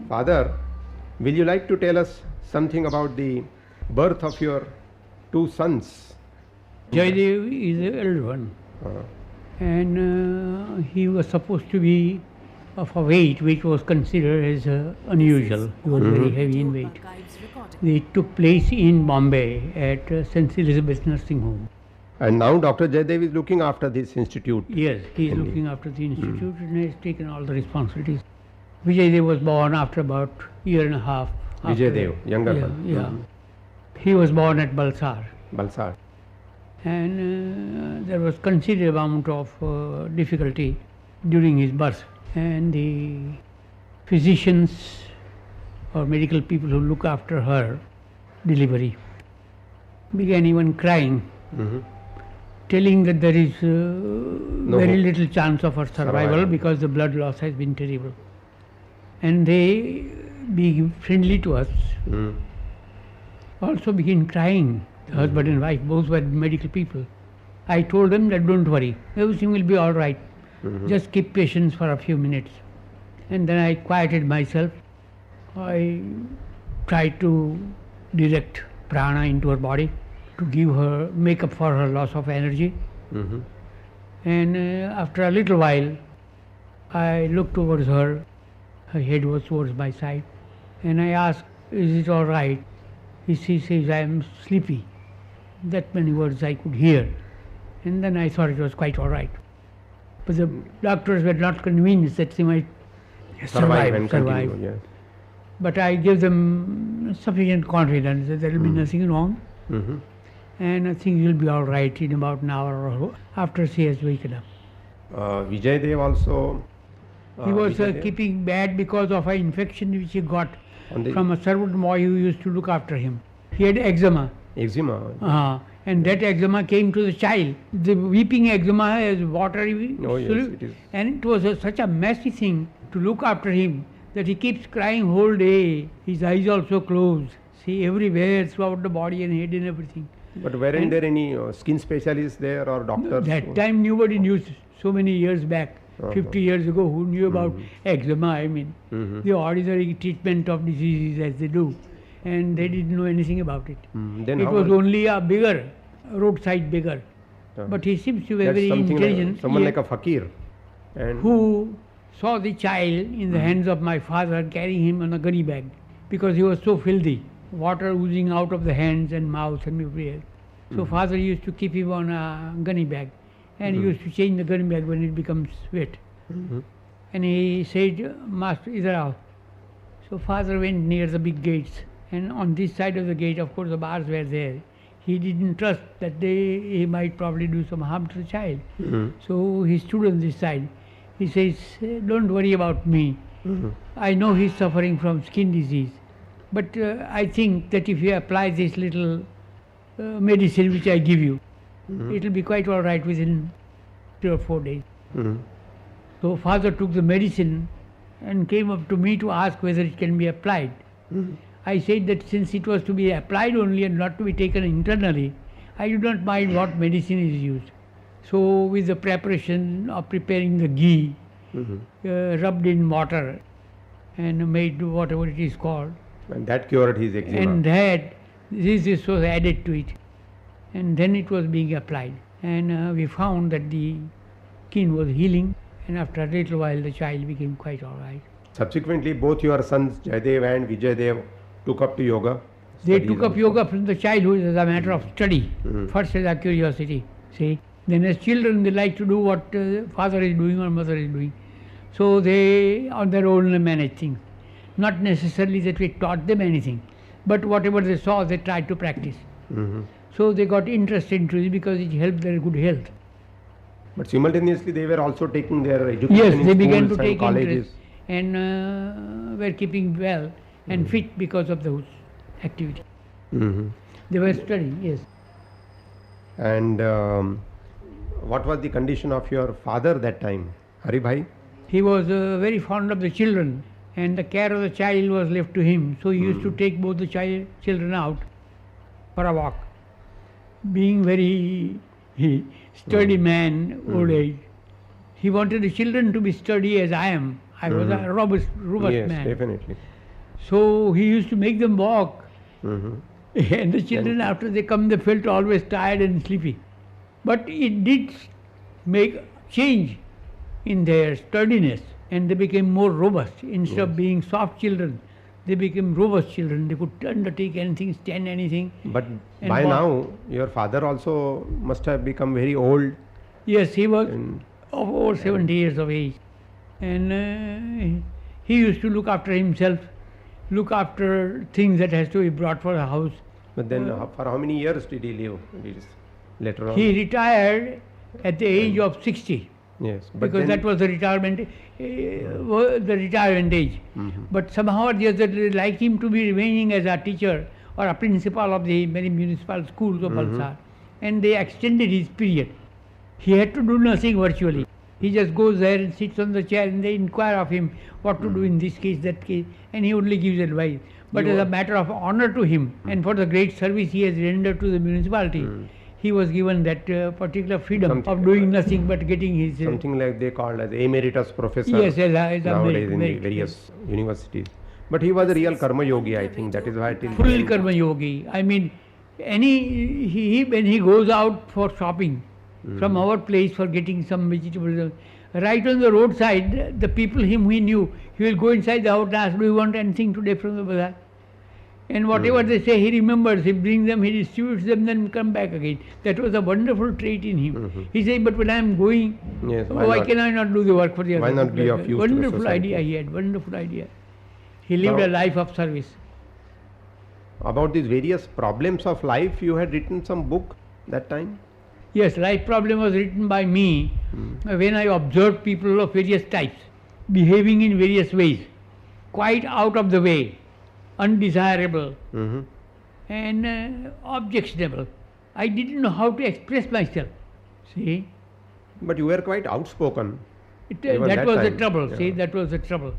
Father, will you like to tell us something about the birth of your two sons? Jaydev is the elder one, and he was supposed to be of a weight which was considered as unusual. He was very heavy in weight. It took place in Bombay at St. Elizabeth Nursing Home. And now Dr. Jaydev is looking after this institute. Yes, he is looking after the institute and has taken all the responsibilities. Vijaydev was born after about year and a half. Vijaydev, younger Yeah, one. yeah. He was born at Balsar. Balsar. And there was considerable amount of difficulty during his birth, and the physicians or medical people who look after her delivery began even crying, telling that there is very hope. little chance of her survival because the blood loss has been terrible. And they, being friendly to us, also began crying. The husband and wife both were medical people. I told them that don't worry, everything will be all right. Just keep patience for a few minutes. And then I quieted myself. I tried to direct prana into her body to give her, make up for her loss of energy. And after a little while, I looked towards her. Her head was towards my side. And I asked, is it all right? She says, I am sleepy. That many words I could hear. And then I thought it was quite all right. But the doctors were not convinced that she might survive. Continue, yes. But I gave them sufficient confidence that there will be nothing wrong. And I think will be all right in about an hour or so after she has waken up. Vijaydev also. He was Vijaydev keeping bad because of an infection which he got on the from a servant boy who used to look after him. He had eczema. eczema. And that eczema came to the child. The weeping eczema is watery, Oh, yes, it is. and it was such a messy thing to look after him that he keeps crying whole day. His eyes also closed. See, everywhere throughout the body and head and everything. But weren't there any skin specialists there or doctors? That time nobody knew, so many years back, 50 years ago, who knew about eczema, I mean, the ordinary treatment of diseases as they do. And they didn't know anything about it. Then It how was only a beggar, roadside beggar. But he seems to be that's very something intelligent. someone He- like a fakir. And who saw the child in the hands of my father carrying him on a gunny bag because he was so filthy, water oozing out of the hands and mouth and everywhere. So father used to keep him on a gunny bag, and he used to change the gunny bag when it becomes wet. And he said, Master, idhar aao. So father went near the big gates, and on this side of the gate, of course, the bars were there. He didn't trust that he might probably do some harm to the child. So he stood on this side. He says, don't worry about me. I know he's suffering from skin disease. But I think that if you apply this little medicine which I give you, it will be quite all right within 3 or 4 days. So father took the medicine and came up to me to ask whether it can be applied. I said that since it was to be applied only and not to be taken internally, I do not mind what medicine is used. So with the preparation of preparing the ghee, rubbed in water and made whatever it is called, and that cured his eczema. and that this was added to it, and then it was being applied, and we found that the skin was healing, and after a little while the child became quite all right. Subsequently, both your sons, Jaydev and Vijaydev, took up to yoga. They studies took up also. yoga from the childhood as a matter of study, first as a curiosity, see. Then as children they like to do what father is doing or mother is doing. So they on their own manage things. Not necessarily that we taught them anything, but whatever they saw they tried to practice. So they got interested into it because it helped their good health. But simultaneously, they were also taking their education Yes, in they began schools to and take colleges. interest and were keeping well and fit because of those activity. They were studying, yes. And what was the condition of your father that time, Hari Bhai? He was very fond of the children, and the care of the child was left to him. So he used to take both the children out for a walk. Being very he sturdy man, old age. He wanted the children to be sturdy as I am. I was a robust Yes, man. definitely. So he used to make them walk. Mhm. And the children, after they come, they felt always tired and sleepy. But it did make change in their sturdiness, and they became more robust. Instead of being soft children, they became robust children. They could undertake anything, stand anything. But And by walk. now, your father also must have become very old. Yes, he was And of over 70 years of age. And he used to look after himself, look after things that has to be brought for the house. but then, for how many years did he live? Later on. He retired at the age of 60. Yes, but Because then, that was the retirement, the retirement age. But somehow or the other, they liked him to be remaining as a teacher or a principal of the many municipal schools of Valsad, and they extended his period. He had to do nothing virtually. He just goes there and sits on the chair, and they inquire of him what to do in this case, that case, and he only gives advice. But as a matter of honor to him, and for the great service he has rendered to the municipality, he was given that particular freedom Something- of doing nothing but getting his something like they called as emeritus professor Yes, as a nowadays in the merit. various universities. But he was a real karma yogi, I think. That is why it is Full karma yogi. I mean, when he goes out for shopping from our place for getting some vegetables, right on the roadside, the people whom he knew, he will go inside the house and ask, "Do you want anything today from the bazaar?" And whatever they say, he remembers, he brings them, he distributes them, then come back again. That was a wonderful trait in him. He said, "But when I am going, Yes, why can I not do the work for the Why others?" not be of use to the Wonderful society? idea he had, wonderful idea. He lived Now- a life of service. About these various problems of life, you had written some book that time? Yes, Life Problem was written by me when I observed people of various types, behaving in various ways, quite out of the way, undesirable, Mm-hmm. and objectionable. I didn't know how to express myself. See, But you were quite outspoken. Even that was the time, trouble. yeah. See, that was the trouble.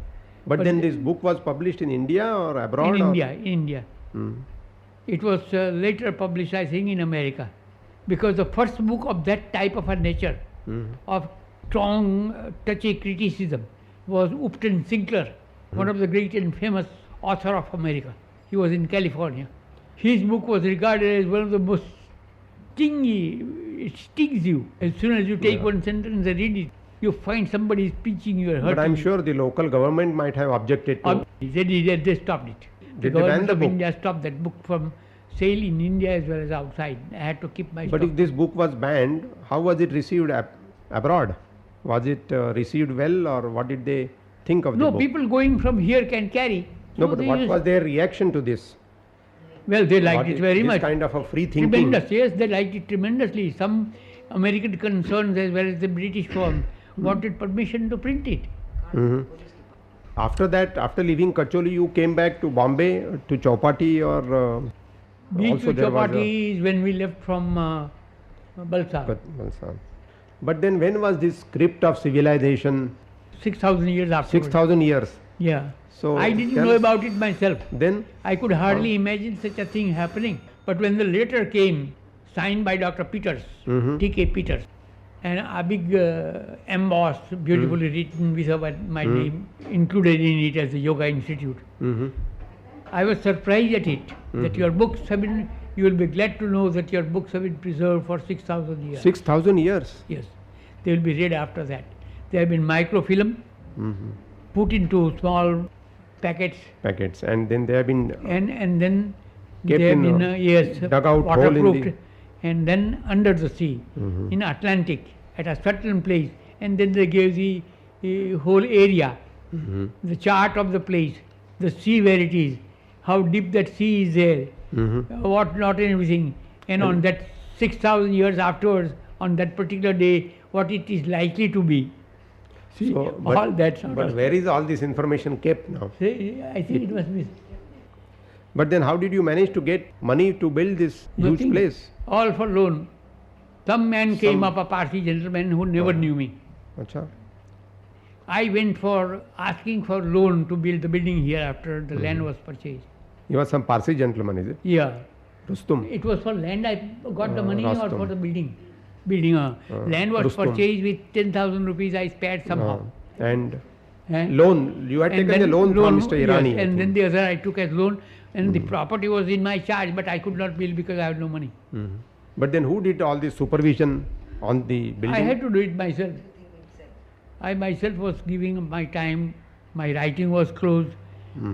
But But then it- this book was published in India or abroad? In or? India, in India. Hmm. It was later published, I think, in America, because the first book of that type of a nature, of strong, touchy criticism, was Upton Sinclair, one of the great and famous author of America. He was in California. His book was regarded as one of the most stingy. It stings you as soon as you take one sentence and read it. You find somebody is pinching you or hurting But I'm you. sure the local government might have objected to. They stopped it. Did The they ban government the of book? India stopped that book from sale in India as well as outside. I had to keep my But stock. if this book was banned, how was it received abroad? Was it received well, or what did they think of No, the book? people going from here can carry. No, So but they what used- was their reaction to this? Well, they liked What it is very this much. kind of a free thinking. Tremendous, yes, they liked it tremendously. Some American concerns as well as the British firm wanted permission to print it. Mhm. After that, after leaving Kacholi, you came back to Bombay, to Chowpatty, or Beach also to there was Chowpatty is when we left from Balsar. Valsad. But then when was this script of civilization? 6,000 years after. 6,000 years. Yeah. So I didn't tell know us- about it myself. Then I could hardly imagine such a thing happening. But when the letter came, signed by Dr. Peters, T.K. Peters, and a big embossed, beautifully written with my name included in it as the Yoga Institute, Mhm. I was surprised at it, that your books have been, you will be glad to know that your books have been preserved for 6,000 years. 6,000 years. Yes. They will be read after that. They have been microfilm, put into small packets, Packets, and then they have been and then Kept they have in been a yes, dugout hole in the- waterproofed, and then under the sea in Atlantic at a certain place, and then they gave the whole area, the chart of the place, the sea where it is, how deep that sea is there, what not and everything, and on that 6,000 years afterwards, on that particular day, what it is likely to be. See, all that sort but of. where is all this information kept now? See, I think it must be But then how did you manage to get money to build this huge nothing. place? All for loan. Some man came up, a Parsi gentleman who never knew me. Acha. I went for asking for loan to build the building here after the land was purchased. He was some Parsi gentleman, is it? Yeah. Rustum. It was for land I got the money or Rostam. for the building. building a land was Rustom. purchased with 10,000 rupees I spared somehow. And And- loan, you had and taken then the loan from Mr. yes, Irani. I and then think. the other I took as loan, and the property was in my charge, but I could not build because I had no money. But then who did all this supervision on the building? I had to do it myself. I myself was giving my time, my writing was closed,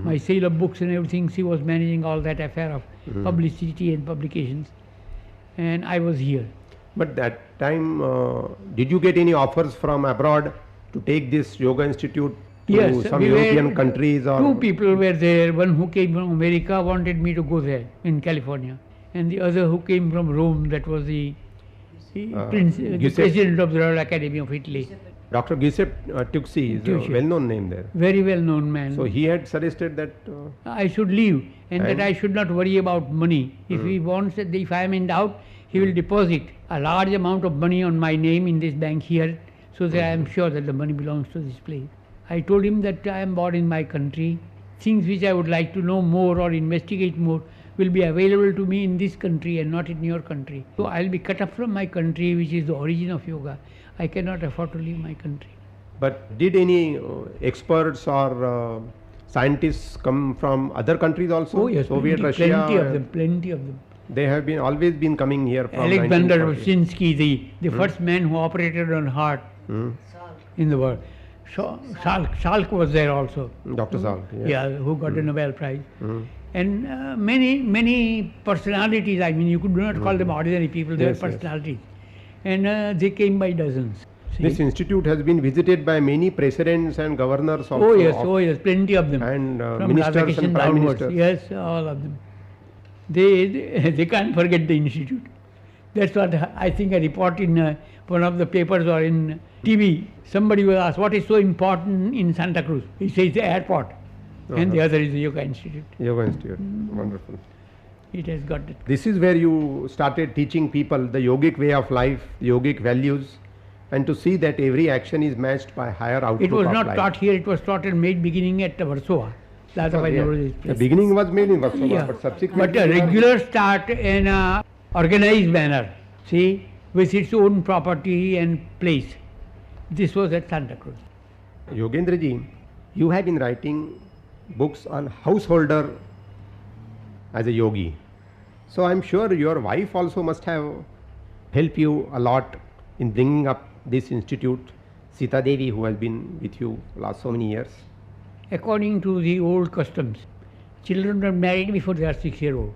my sale of books and everything, she was managing all that affair of publicity and publications, and I was here. But that time, did you get any offers from abroad to take this yoga institute to Yes, some we European were, countries? Or two people were there. One who came from America wanted me to go there in California, and the other who came from Rome, that was the the Giuseppe. president of the Royal Academy of Italy. Dr. Giuseppe Tucci is Tucci. a well-known name there. Very well known man. So he had suggested that. I should leave, and that And- I should not worry about money. If he wants that, if I am in doubt, he will deposit a large amount of money on my name in this bank here, so that I am sure that the money belongs to this place. I told him that I am born in my country. Things which I would like to know more or investigate more will be available to me in this country and not in your country. So I'll be cut off from my country, which is the origin of yoga. I cannot afford to leave my country. But did any experts or scientists come from other countries also? Oh yes, Soviet plenty, Russia. plenty of them, plenty of them. They have been always been coming here from Alexander 1940. Wyszynski, the first man who operated on heart in the world. Salk was there also. Dr. Salk. Yeah, who got the Nobel Prize. And many personalities, I mean, you could not call them ordinary people, they Yes, were yes. personalities. And they came by dozens. See? This institute has been visited by many presidents and governors also. Oh yes, plenty of them. And From ministers Radhakrishnan and prime downwards. ministers. Yes, all of them. They can't forget the institute. That's what I think I report in one of the papers or in TV. Somebody was asked, what is so important in Santa Cruz? He says the airport. And the other is the Yoga Institute. Yoga Institute. Wonderful. It has got it. This is where you started teaching people the yogic way of life, yogic values, and to see that every action is matched by higher outlook It was of not life. taught here, it was taught and made beginning at Warsaw. That's why Yeah. Nowadays The beginning was made in Warsaw, Yeah. but subsequently. But a regular start in a organized manner, see, with its own property and place. This was at Santa Cruz. Yogendra ji, you have been writing books on householder as a yogi. So I'm sure your wife also must have helped you a lot in bringing up this institute. Sita Devi, who has been with you last so many years. According to the old customs, children are married before they are 6-year-old.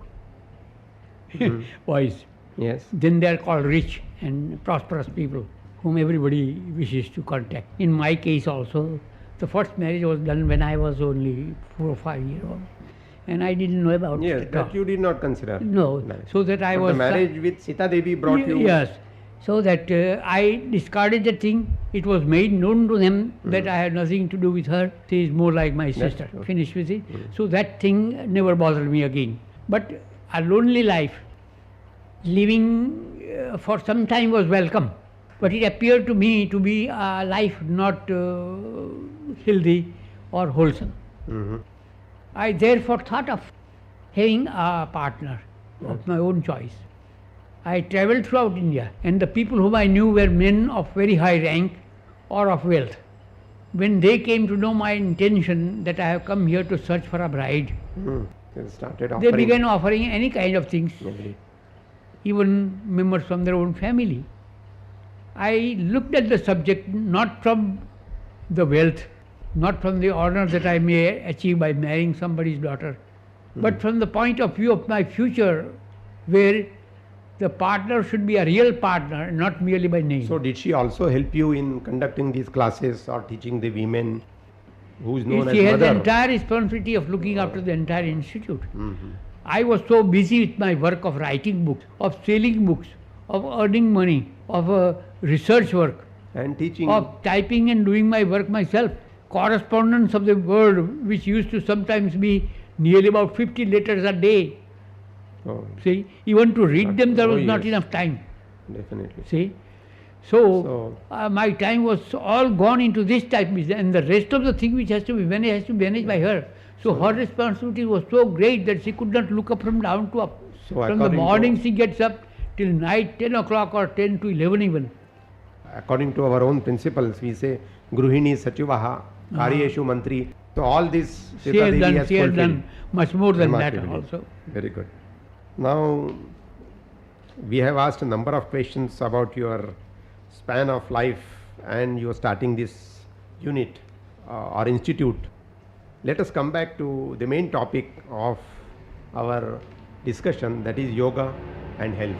Boys. Yes. Then they are called rich and prosperous people whom everybody wishes to contact. In my case also, the first marriage was done when I was only 4 or 5 years old. And I didn't know about Yes, it at all. that you did not consider. No, marriage. so that I But was... the marriage with Sita Devi brought you. Yes, so that I discarded the thing. It was made known to them that I had nothing to do with her. She is more like my sister. true. Finished with it. So that thing never bothered me again. But a lonely life, living for some time was welcome. But it appeared to me to be a life not healthy or wholesome. Mhm. I therefore thought of having a partner of my own choice. I travelled throughout India, and the people whom I knew were men of very high rank or of wealth. When they came to know my intention that I have come here to search for a bride, They started they offering. began offering any kind of things, Lovely. even members from their own family. I looked at the subject not from the wealth, not from the honor that I may achieve by marrying somebody's daughter, but from the point of view of my future, where the partner should be a real partner, not merely by name. So did she also help you in conducting these classes or teaching the women who is known She as has the mother? entire responsibility of looking after the entire institute. I was so busy with my work of writing books, of selling books, of earning money, of research work, And teaching. of typing and doing my work myself. Correspondence of the word, which used to sometimes be nearly about 50 letters a day. Oh, See, even to read them there Oh, was not yes. enough time. definitely. See, so my time was all gone into this type business, and the rest of the thing which has to be managed by her. So her responsibility was so great that she could not look up from down to up. So From the according to- morning she gets up till night 10 o'clock or 10 to 11 even. According to our own principles, we say Gruhini Sachivaha, Karyeshu Mantri. So all this She Sita has Devi done, has she has fulfilled. done much more than that Remarkably. also. Very good. Now, we have asked a number of questions about your span of life and you are starting this unit or institute. Let us come back to the main topic of our discussion, that is yoga and health.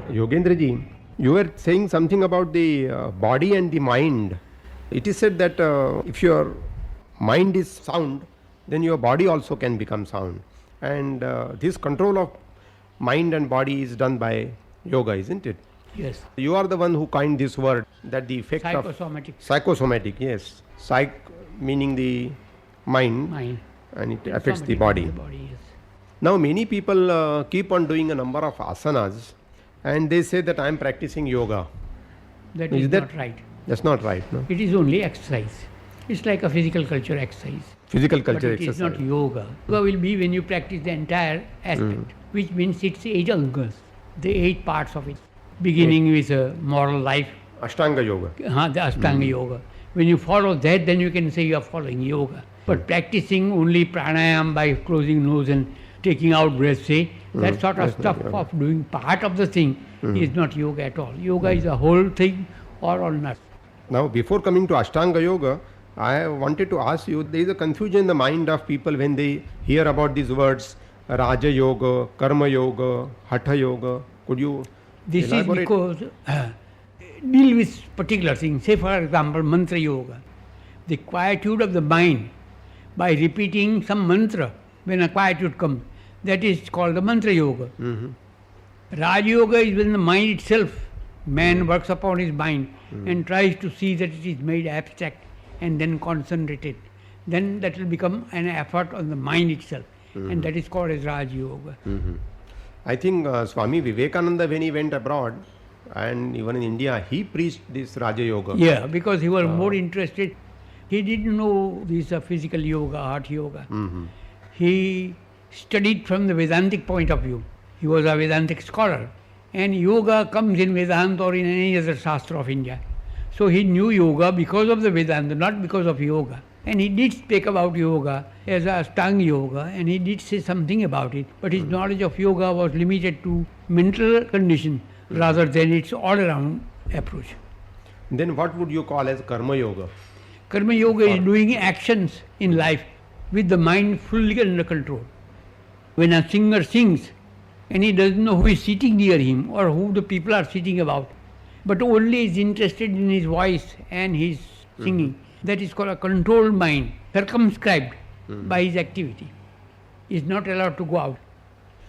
Yogendra ji, you were saying something about the body and the mind. It is said that if your mind is sound, then your body also can become sound. And this control of mind and body is done by yoga, isn't it? Yes. You are the one who coined this word, that the effect of Psychosomatic psychosomatic, yes. Psych meaning the mind, mind. and it affects the Somatic body. Yes. Now, many people keep on doing a number of asanas and they say that I am practicing yoga. That Is is that- not right. That's not right, no? It is only exercise. It's like a physical culture exercise. Physical But culture it is exercise. not yoga. Yoga will be when you practice the entire aspect, which means it's 8 angas, the 8 parts of it. Beginning with moral life, Ashtanga yoga. the Ashtanga yoga. When you follow that, then you can say you are following yoga. But practicing only pranayam by closing nose and taking out breath, say, that sort of that's not stuff yoga. of doing part of the thing is not yoga at all. Yoga is a whole thing or not. Now, before coming to Ashtanga yoga, I wanted to ask you, there is a confusion in the mind of people when they hear about these words, Raja Yoga, Karma Yoga, Hatha Yoga. Could you This elaborate? is because deal with particular things. Say, for example, mantra yoga. The quietude of the mind by repeating some mantra when a quietude comes. That is called the mantra yoga. Raj yoga is when the mind itself, man works upon his mind and tries to see that it is made abstract and then concentrated. Then that will become an effort on the mind itself. And that is called as Raj yoga. I think Swami Vivekananda, when he went abroad and even in India, he preached this Raja Yoga. Yeah, because he was more interested. He didn't know this physical yoga, art yoga. He studied from the Vedantic point of view. He was a Vedantic scholar. And yoga comes in Vedanta or in any other Shastra of India. So he knew yoga because of the Vedanta, not because of yoga. And he did speak about yoga as a Ashtanga yoga, and he did say something about it. But his knowledge of yoga was limited to mental condition rather than its all-around approach. Then what would you call as Karma Yoga? Karma yoga is doing actions in life with the mind fully under control. When a singer sings and he doesn't know who is sitting near him or who the people are sitting about, but only is interested in his voice and his singing, that is called a controlled mind, circumscribed by his activity. He is not allowed to go out.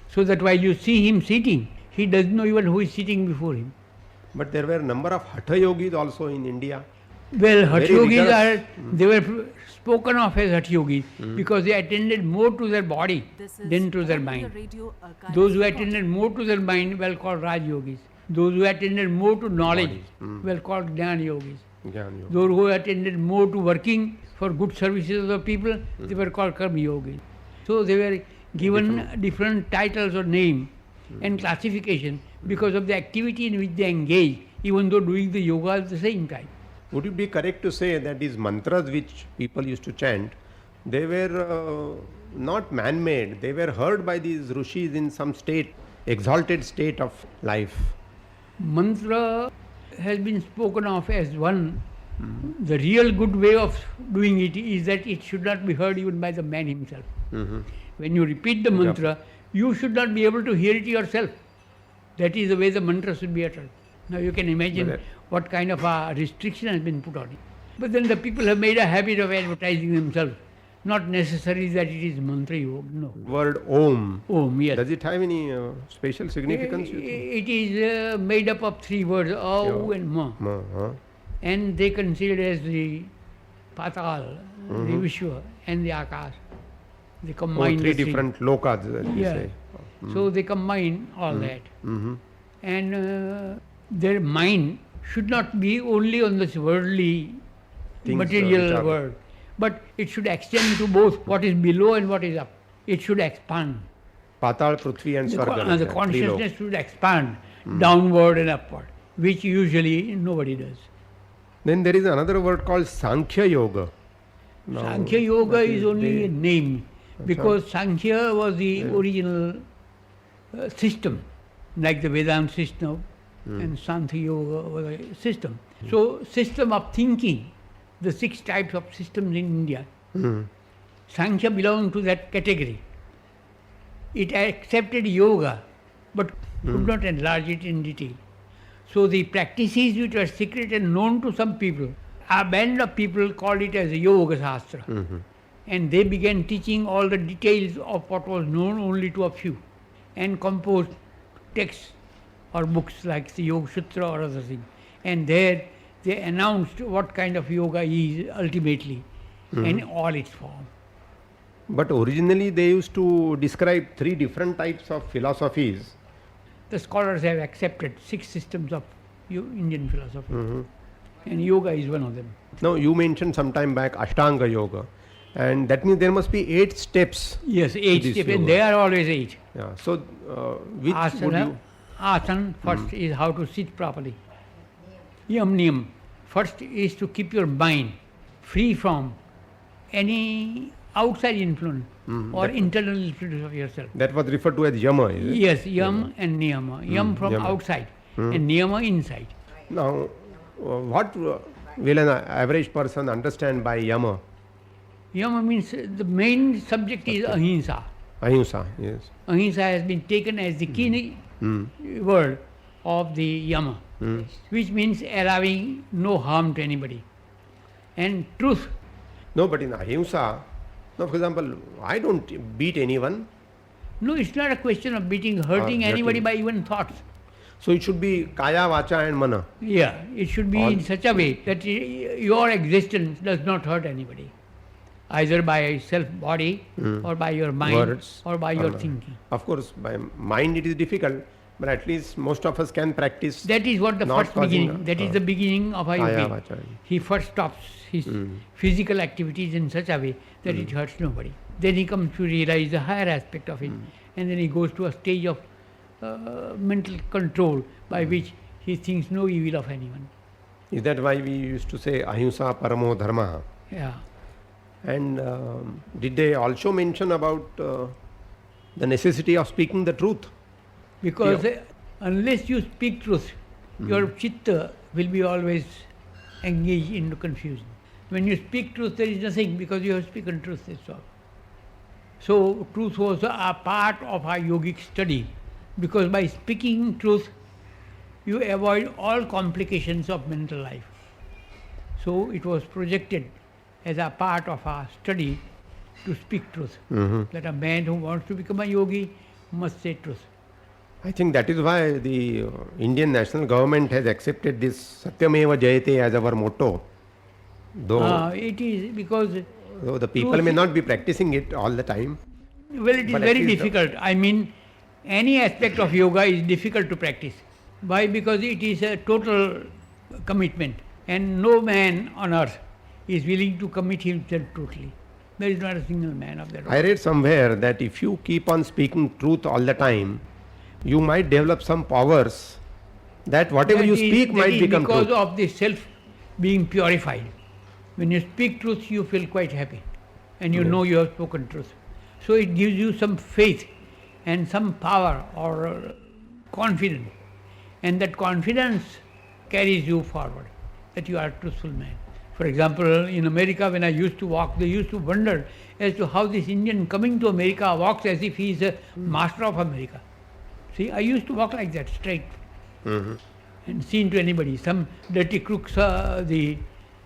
So that while you see him sitting, he doesn't know even who is sitting before him. But there were a number of Hatha Yogis also in India. Well, Hatha Very Yogis rigorous. they were spoken of as Hatha Yogis because they attended more to their body than to their mind. Those who attended more to their mind were called Raj Yogis. Those who attended more to knowledge were called Jnana Yogis. Jnana Yoga. Those who attended more to working for good services of the people, they were called Karma Yogis. So they were given different titles or name and classification because of the activity in which they engage, even though doing the yoga at the same time. Would it be correct to say that these mantras which people used to chant, they were not man-made, they were heard by these rishis in some state, exalted state of life? Mantra has been spoken of as one. The real good way of doing it is that it should not be heard even by the man himself. When you repeat the mantra, you should not be able to hear it yourself. That is the way the mantra should be uttered. Now you can imagine But what kind of a restriction has been put on it. But then the people have made a habit of advertising themselves. Not necessarily that it is mantra yoga, no. Word Om, Om, yes. does it have any special significance? you think? It is made up of 3 words, Au Yeah. and Ma. Huh? And they consider as the Patal, the Vishwa and the Akash. They Oh, combine 3 the three. different lokas, as you Yeah. say. So they combine all that. And their mind should not be only on this worldly Things, which material are- world, but it should extend to both what is below and what is up. It should expand. Patal, Prithvi and The, Swarga. the like that, 3 consciousness should expand downward and upward, which usually nobody does. Then there is another word called Sankhya Yoga. Now, Sankhya Yoga that is only they- a name, because Sankhya was the original system, like the Vedanta system, and Sankhya Yoga was a system. So, system of thinking, the 6 types of systems in India, Sankhya belonged to that category. It accepted yoga, but could not enlarge it in detail. So the practices which were secret and known to some people, a band of people called it as a Yoga Shastra. And they began teaching all the details of what was known only to a few, and composed texts or books like the Yoga Sutra or other thing. And there they announced what kind of yoga is ultimately, in all its form. But originally they used to describe 3 different types of philosophies. The scholars have accepted 6 systems of Indian philosophy, and yoga is one of them. Now you mentioned some time back Ashtanga Yoga, and that means there must be 8 steps. Yes, 8 this steps, yoga. and they are always 8. Yeah. So which would Asana, you? asana first is how to sit properly. Yam niyam, first is to keep your mind free from any outside influence or internal influence of yourself. That was referred to as Yama. Is it? Yes, yam and niyama. Yam from yama. outside and niyama inside. Now, what will an average person understand by Yama? Yama means the main subject is ahimsa. Ahimsa. Yes. Ahimsa has been taken as the key word of the yama, which means allowing no harm to anybody. And truth. No, but in Ahimsa, now for example, I don't beat anyone. No, it's not a question of beating, hurting hurting. anybody by even thoughts. So it should be Kaya, Vacha and Mana. Yeah, it should be All- in such a way that your existence does not hurt anybody, either by self body or by your mind Words or by or your not. thinking. Of course, by mind it is difficult, but at least most of us can practice. That is what the Not first causing beginning, a- that is the beginning of a Kaya, yogi. Vacha. He first stops his physical activities in such a way that it hurts nobody. Then he comes to realize the higher aspect of it, and then he goes to a stage of mental control by which he thinks no evil of anyone. Is that why we used to say Ahimsa Paramo Dharma? Yeah. And did they also mention about the necessity of speaking the truth? Because unless you speak truth, your chitta will be always engaged into confusion. When you speak truth, there is nothing because you have spoken truth, that's all. So, truth was a part of our yogic study, because by speaking truth, you avoid all complications of mental life. So, it was projected as a part of our study to speak truth. That a man who wants to become a yogi must say truth. I think that is why the Indian national government has accepted this Satyameva Jayate as our motto. Though, It is because, though the people may not be practicing it all the time. well, it is But at very least the- difficult. I mean, any aspect of yoga is difficult to practice. Why? Because it is a total commitment, and no man on earth is willing to commit himself totally. There is not a single man of that. I read somewhere that if you keep on speaking truth all the time, you might develop some powers that whatever That you is- speak that might is become because truth. of the self being purified. When you speak truth, you feel quite happy, and you know you have spoken truth. So it gives you some faith and some power or confidence, and that confidence carries you forward, that you are a truthful man. For example, in America, when I used to walk, they used to wonder as to how this Indian coming to America walks as if he is a master of America. See, I used to walk like that, straight, and seen to anybody. Some dirty crooks, the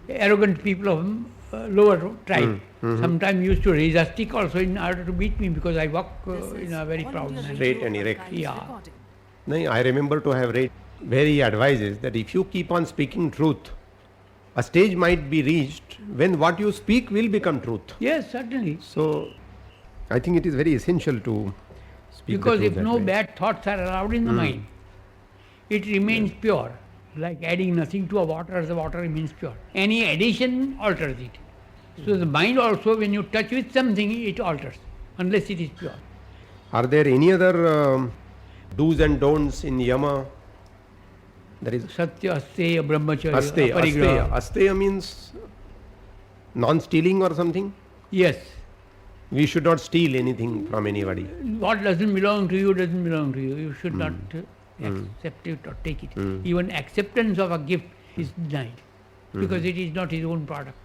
arrogant people of lower tribe, sometimes used to raise a stick also in order to beat me because I walk in a very proud manner. Straight and erect. Yeah. No, I remember to have read where he advises that if you keep on speaking truth, a stage might be reached when what you speak will become truth. Yes, certainly. So, I think it is very essential to speak Because the truth if that no way. bad thoughts are allowed in the mind, it remains pure. Like adding nothing to a water, the water remains pure. Any addition alters it. So the mind also, when you touch with something, it alters, unless it is pure. Are there any other do's and don'ts in Yama That is Satya, Asteya, Brahmacharya, asteya. Aparigraha. Asteya means non-stealing or something. Yes. We should not steal anything from anybody. What doesn't belong to you doesn't belong to you. You should not accept it or take it. Even acceptance of a gift is denied because it is not his own product.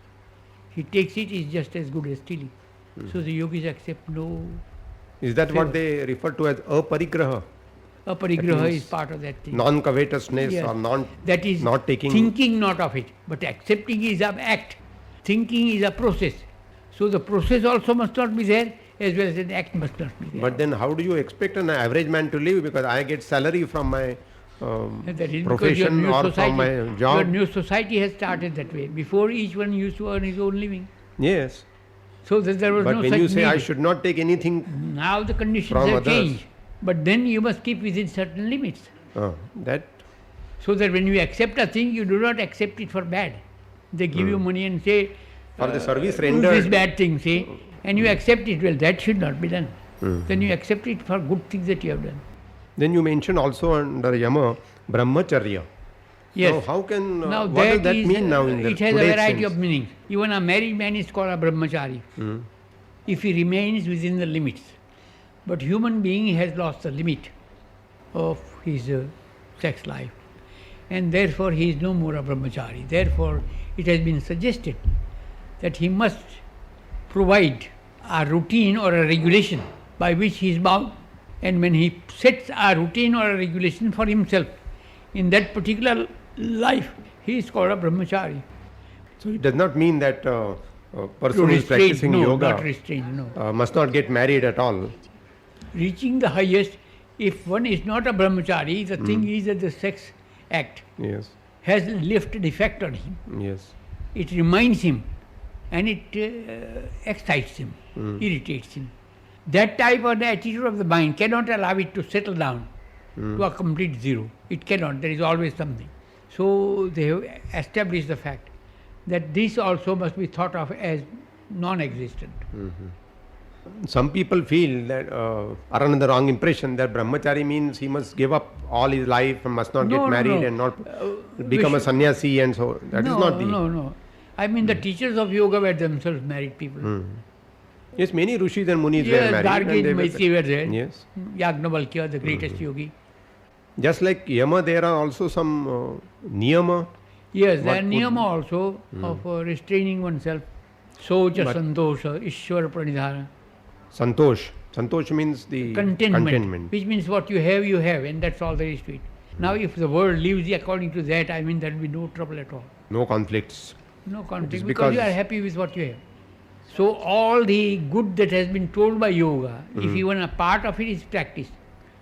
He takes it, is just as good as stealing. So the yogis accept no. Is that what they refer to as aparigraha? Aparigraha means is part of that thing. Non-covetousness Yes. or non. That is not taking. thinking not of it, but accepting is an act. Thinking is a process. So the process also must not be there, as well as an act must not be there. But then, how do you expect an average man to live? Because I get salary from my And that is because your profession new or society, from my your job. new society has started that way. Before, each one used to earn his own living. Yes. So that there was But no when such you say need. I should not take anything, Now the conditions from have others. changed. But then you must keep within certain limits. that So that when you accept a thing, you do not accept it for bad. They give you money and say, for the service do rendered. this bad thing, say, and you accept it. Well, that should not be done. Then you accept it for good things that you have done. Then you mentioned also under Yama Brahmacharya. Yes. Now, how can Now what does that is, mean now in the it has a today's variety sense? of meanings. Even a married man is called a brahmachari if he remains within the limits. But human being has lost the limit of his sex life, and therefore he is no more a brahmachari. Therefore, it has been suggested that he must provide a routine or a regulation by which he is bound. And when he sets a routine or a regulation for himself in that particular life, he is called a brahmachari. So it does not mean that a person To who is restrain, practicing no, yoga not restrained, no. must not get married at all. Reaching the highest, if one is not a brahmachari, the thing is that the sex act Yes. has lifted effect on him. Yes. It reminds him and it excites him, irritates him. That type of attitude of the mind cannot allow it to settle down to a complete zero. It cannot. There is always something. So they have established the fact that this also must be thought of as non-existent. Some people feel that are under the wrong impression that brahmachari means he must give up all his life and must not No, get no, married no. and not become a sannyasi and so. That is no, not the. No. I mean, the teachers of yoga were themselves married people. Yes, many rishis and munis were Yes, married. and Gargi they and were- Maitri were there. Yes. Yagnavalkya, the greatest yogi. Just like Yama, there are also some niyama. Yes, there What are would- niyama also of restraining oneself. Socha But- santosha, ishwara pranidhana. Santosh. Santosh means the Contentment, which means what you have, and that's all there is to it. Now, if the world lives according to that, I mean, there will be no trouble at all. No conflicts. No conflict, is because you because- are happy with what you have. So, all the good that has been told by yoga, if even a part of it is practiced,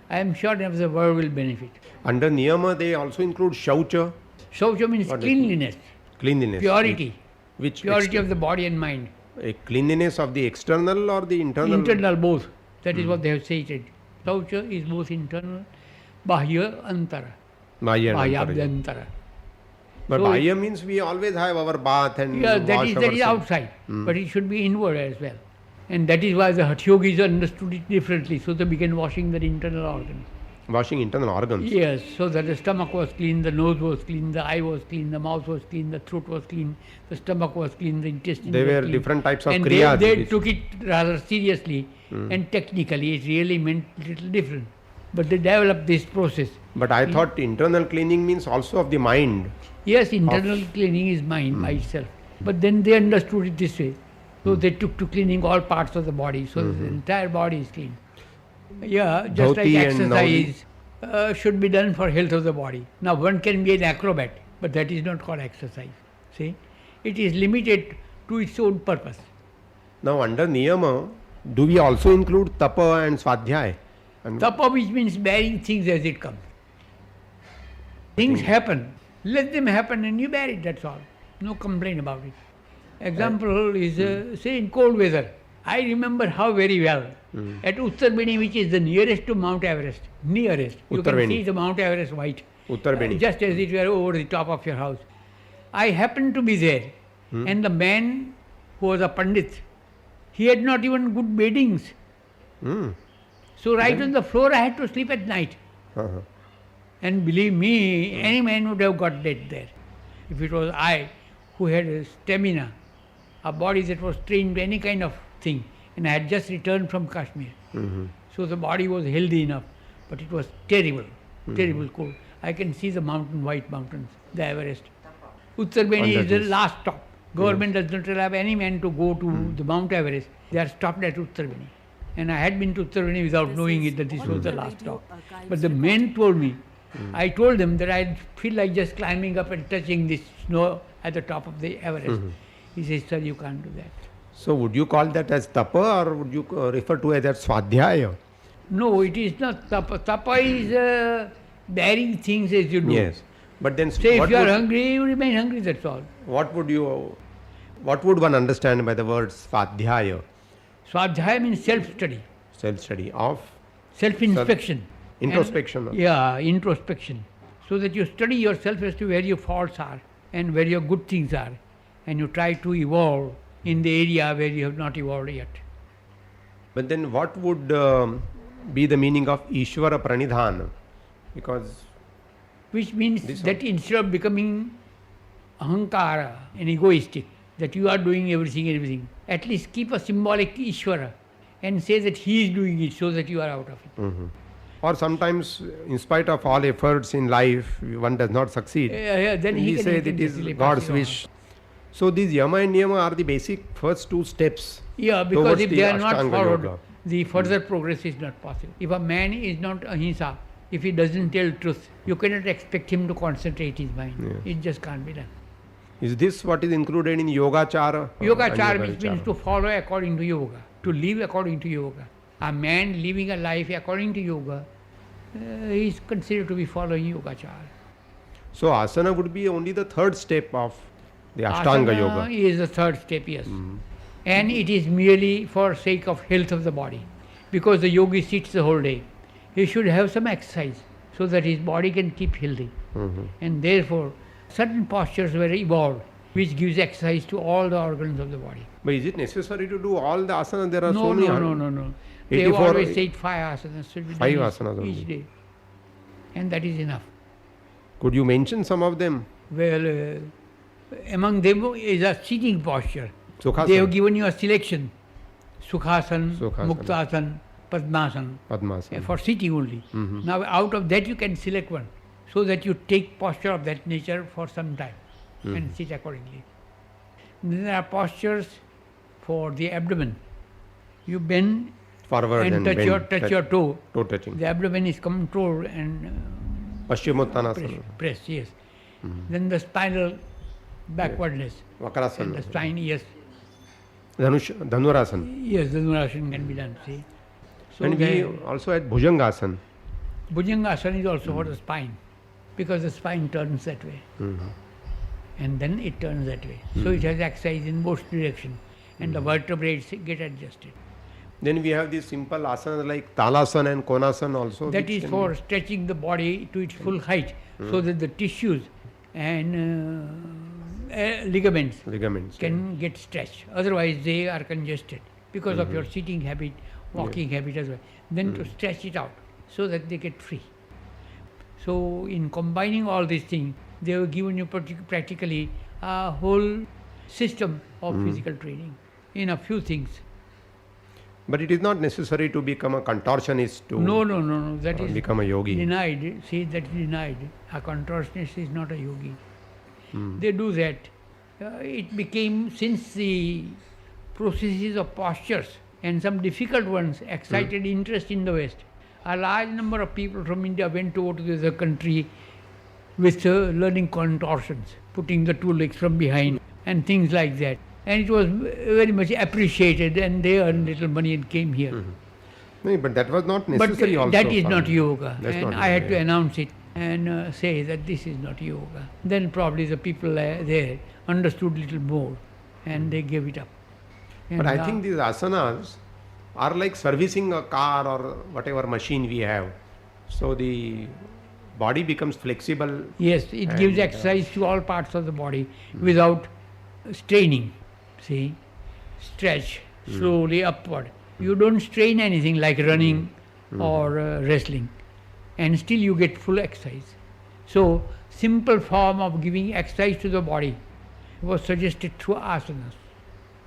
I am sure that the world will benefit. Under niyama, they also include shaucha, Shaucha means What does it cleanliness, cleanliness. purity, Which purity of the body and mind. a cleanliness of the external or the internal? Internal both. That is what they have stated. Shaucha is both internal, bahya, antara, Bahya and bahya, antara. abhyantara. But So bahya means we always have our bath and Yeah, that wash is ourselves. outside, but it should be inward as well. And that is why the Hatha Yogis understood it differently. So they began washing their internal organs. Washing internal organs. Yes, so that the stomach was clean, the nose was clean, the eye was clean, the mouth was clean, the throat was clean, the stomach was clean, the intestines They were were clean. different types of And kriyas. they which- took it rather seriously and technically it really meant little different. But they developed this process. But I thought internal cleaning means also of the mind. Yes, internal cleaning is mind by itself. But then they understood it this way. So they took to cleaning all parts of the body, so the entire body is clean. Yeah, just like Dhoti and exercise should be done for health of the body. Now one can be an acrobat, but that is not called exercise. See, it is limited to its own purpose. Now under niyama, do we also include tapa and swadhyay? And Tapa, which means bearing things as it comes. Things happen, let them happen and you bear it, that's all. No complaint about it. Example is, say in cold weather, I remember how very well, at Uttarbeni, which is the nearest to Mount Everest, nearest, you can Uttarbeni. see the Mount Everest white, Uttarbeni. just as it were over the top of your house. I happened to be there, and the man who was a Pandit, he had not even good beddings. Hmm. So right on the floor I had to sleep at night. Uh-huh. And believe me, any man would have got dead there. If it was I who had a stamina, a body that was trained to any kind of thing, and I had just returned from Kashmir. So the body was healthy enough, but it was terrible, terrible cold. I can see the mountain, white mountains, the Everest. Uttarbeni is the last stop. Government does not allow any man to go to the Mount Everest. They are stopped at Uttarbeni. And I had been to Uttarbeni without knowing it that this was the last stop. But the men told me, I told them that I feel like just climbing up and touching this snow at the top of the Everest. He says, sir, you can't do that. So would you call that as tapa, or would you refer to it as swadhyaya? No, it is not tapa. Tapa is bearing things as you do. Yes. But then Say what if you are would- hungry, you remain hungry, that's all. what would one understand by the word swadhyaya? Swadhyaya means self-study, Self-study of self-inspection. introspection. And, yeah, introspection. So that you study yourself as to where your faults are and where your good things are. And you try to evolve in the area where you have not evolved yet. But then what would be the meaning of Ishvara Pranidhana? Because Which means This that instead of becoming ahankara and egoistic, that you are doing everything, at least keep a symbolic Ishvara and say that he is doing it so that you are out of it. or sometimes in spite of all efforts in life one does not succeed. Then We he say can that it is easily pass God's it on. wish. So these yama and niyama are the basic first two steps. Yeah, because towards if the they are not Ashtanga followed, Yoga. the further progress is not possible. If a man is not ahimsa, if he doesn't tell truth, you cannot expect him to concentrate his mind. Yes. It just can't be done. Is this what is included in Yogachara? Yogachara which means to follow according to yoga, to live according to yoga. A man living a life according to yoga is considered to be following Yogachara. So asana would be only the third step of the Ashtanga Asana Yoga. is the third step, yes. And it is merely for sake of health of the body. Because the yogi sits the whole day. He should have some exercise so that his body can keep healthy. And therefore, certain postures were evolved which gives exercise to all the organs of the body. But is it necessary to do all the asanas? There are No, so many. no. They 84 always say 5 asanas should be Five done asanas only. each day. And that is enough. Could you mention some of them? Well, among them is a sitting posture. Sukhasana. They have given you a selection. Sukhasan, Sukhasana. Muktasan, Padmasan, Padmasana. for sitting only. Now out of that you can select one, so that you take posture of that nature for some time and sit accordingly. Then there are postures for the abdomen. You bend Forward and touch bend, your toe. toe touching. The abdomen is controlled and Paschimottanasana. press, yes. Then the spinal backwardness. And the Vakrasana. spine, yes. Dhanurasana. Yes, the Dhanurasana can be done, see. So And we also had Bhujangasana. Bhujangasana is also for the spine, because the spine turns that way. And then it turns that way. So it has exercise in both directions. And the vertebrae get adjusted. Then we have these simple asanas like Talasana and Konasana also. That which is can- for stretching the body to its full height, so that the tissues and ligaments ligaments. can get stretched. Otherwise, they are congested because of your sitting habit, walking habit as well. Then to stretch it out so that they get free. So, in combining all these things, they have given you practically a whole system of physical training in a few things. But it is not necessary to become a contortionist to No. That is become a yogi. denied. See, that is denied. A contortionist is not a yogi. They do that. It became, since the processes of postures and some difficult ones excited interest in the West, a large number of people from India went over to the other country with learning contortions, putting the two legs from behind and things like that. And it was very much appreciated, and they earned little money and came here. No, but that was not But necessary also. that is for not me. yoga. That's And not I had to yoga. announce it and say that this is not yoga. Then probably the people there understood little more and they gave it up. But And I now- think these asanas are like servicing a car or whatever machine we have. So the body becomes flexible. Yes, it gives and, exercise to all parts of the body without straining. See, stretch slowly upward. You don't strain anything like running or wrestling. and still you get full exercise. So, simple form of giving exercise to the body was suggested through asanas.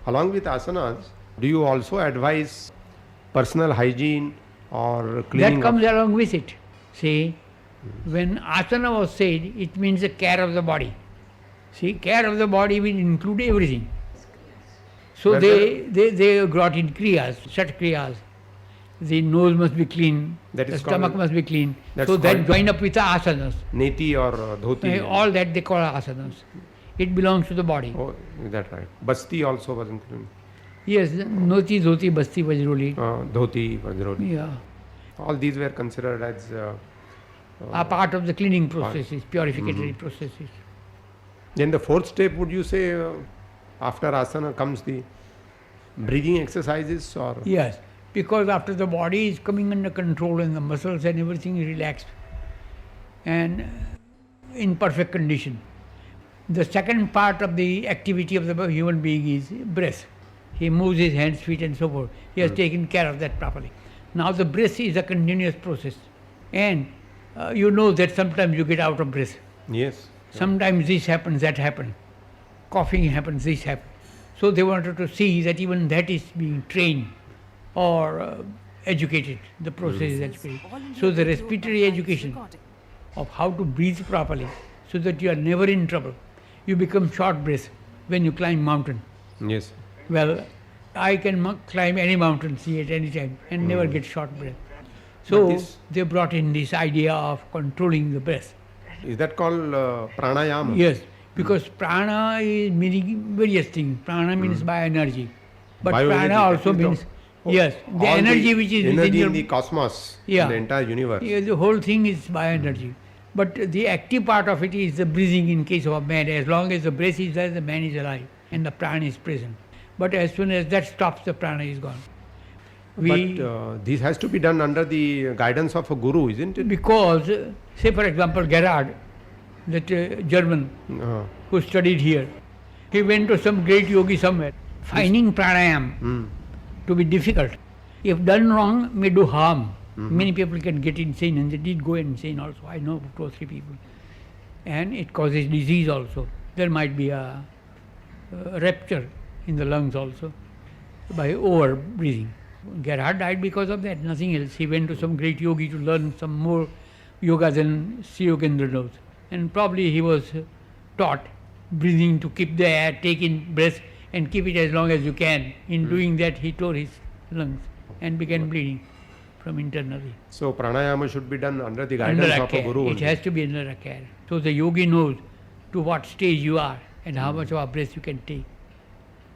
Along with asanas, do you also advise personal hygiene or cleaning That comes of? along with it. See, when asana was said, it means the care of the body. See, care of the body will include everything. So Well, they brought in kriyas, shat kriyas. The nose must be clean, That the is stomach called- must be clean. that's So that called- join up with the asanas. Neti or dhoti? All that they call asanas. It belongs to the body. Oh, is that right? Basti also was included. Yes, noti, dhoti, basti, vajroli. Dhoti, vajroli. Yeah, All these were considered as are part of the cleaning processes, purificatory Mm-hmm. processes. Then the fourth step, would you say, after asana comes the breathing exercises or? Yes, because after the body is coming under control and the muscles and everything is relaxed and in perfect condition, the second part of the activity of the human being is breath. He moves his hands, feet, and so forth. He has taken care of that properly. Now the breath is a continuous process, and you know that sometimes you get out of breath. Yes. Sometimes this happens, that happens. Coughing happens, this happens. So they wanted to see that even that is being trained or educated. The process is educated. So the respiratory education of how to breathe properly so that you are never in trouble. You become short breath when you climb mountain. Yes. Well, I can climb any mountain, see at any time, and never get short breath. So this- they brought in this idea of controlling the breath. Is that called pranayama? Yes, because prana is meaning various things. Prana means bioenergy, but Bioenergy, prana that also means the- means yes, the All energy which is within energy your in the cosmos, Yeah. the entire universe. yeah, the whole thing is bioenergy. But the active part of it is the breathing in case of a man. As long as the breath is there, the man is alive and the prana is present. But as soon as that stops, the prana is gone. But this has to be done under the guidance of a guru, isn't it? Because, say for example, Gerhard, that German who studied here, he went to some great yogi somewhere, finding pranayam to be difficult. If done wrong, may do harm. Many people can get insane, and they did go insane also. I know 2 or 3 people. And it causes disease also. There might be a rupture in the lungs also by over breathing. Gerhard died because of that, nothing else. He went to some great yogi to learn some more yoga than Sri Yogendra knows. And probably he was taught breathing to keep the air, take in breath and keep it as long as you can. In doing that, he tore his lungs and began bleeding from internally. So pranayama should be done under the Under guidance a of a care. guru. It only. has to be under a care. So the yogi knows to what stage you are and how much of a breath you can take.